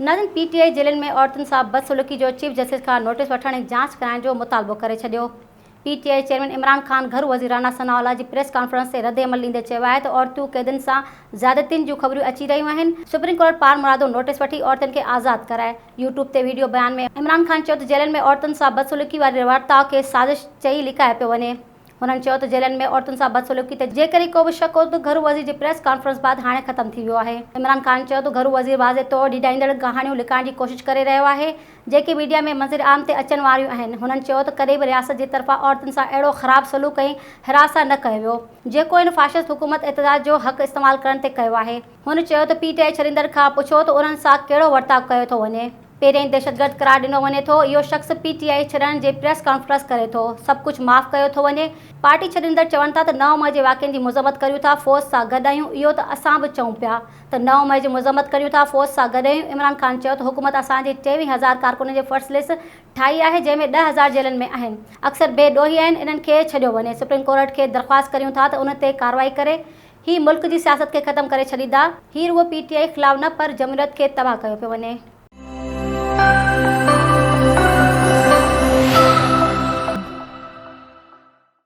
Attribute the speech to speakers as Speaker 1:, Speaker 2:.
Speaker 1: नाज़रीन, पीटीआई जेलनि में औरतुनि सां बदसलूकी जो चीफ जस्टिस खां नोटिस वठण ऐं जांच कराइण जो मुतालबो करे छॾियो। पीटीआई चेयरमैन इमरान ख़ान घर वज़ीर राना सनाउल्लाह जी प्रेस कॉन्फ्रेंस ते रद्द-ए-अमल ॾींदे चयो आहे त औरतूं क़ैदियुनि सां ज़्यादतियुनि जूं ख़बरूं अची रहियूं आहिनि। सुप्रीम कोर्ट पार मुरादो नोटिस वठी औरतुनि खे आज़ादु कराए। यूट्यूब ते वीडियो बयान में इमरान ख़ान चयो त जेलनि में औरतुनि सां बदसलूकी वारी वर्ताउ खे साज़िश चई लिकाए पियो वञे। हुननि चयो त जेलनि में औरतुनि सां बदसलूकी ते जेकॾहिं को बि शक हो त घरू वज़ीर जी प्रेस कॉन्फ्रेंस बाद हाणे ख़तम थी वियो आहे। इमरान ख़ान चयो त घरू वज़ीर वाज़े तौरु डिॼाईंदड़ कहाणियूं लिकाइण जी कोशिश करे रहियो आहे जेके मीडिया में मंज़र आम ते अचण वारियूं आहिनि। हुननि चयो त कॾहिं बि रियासत जी तरफ़ां औरतुनि सां अहिड़ो ख़राबु सलूक ऐं हिरासा न कयो वियो जेको इन फाशिस्ट हुकूमत एतजाज जो हक़ इस्तेमालु करण ते कयो आहे। हुन चयो त पीटीआई छॾींदड़ खां पुछो त उन्हनि सां कहिड़ो वर्ताउ कयो थो वञे। पहिरियों ई दहशतगर्द करार ॾिनो वञे थो। इहो शख़्स पीटीआई छॾण जे प्रेस कॉन्फ्रेंस करे थो। सभु कुझु माफ़ कयो थो वञे। पार्टी छॾींदड़ चवनि था त 9 मई जे वाक़िअनि जी मज़म्मत करियूं था, फ़ौज सां गॾु आहियूं। इहो त असां बि चऊं पिया त 9 मई जी मज़म्मत करियूं था, फ़ौज सां गॾु आहियूं। इमरान ख़ान चयो त हुकूमत असांजे 23,000 कारकुननि जे फर्स्ट लिस्ट ठाही आहे जंहिंमें 10,000 जेलनि में आहिनि। अक्सर बेॾोही आहिनि, इन्हनि खे छॾियो वञे। सुप्रीम कोर्ट खे दरख़्वास्त करियूं था त उन ते कार्रवाई करे ही मुल्क जी सियासत खे ख़तमु करे छॾींदा। हींअर उहो पीटीआई ख़िलाफ़ न पर जमहूरियत खे तबाह कयो पियो वञे।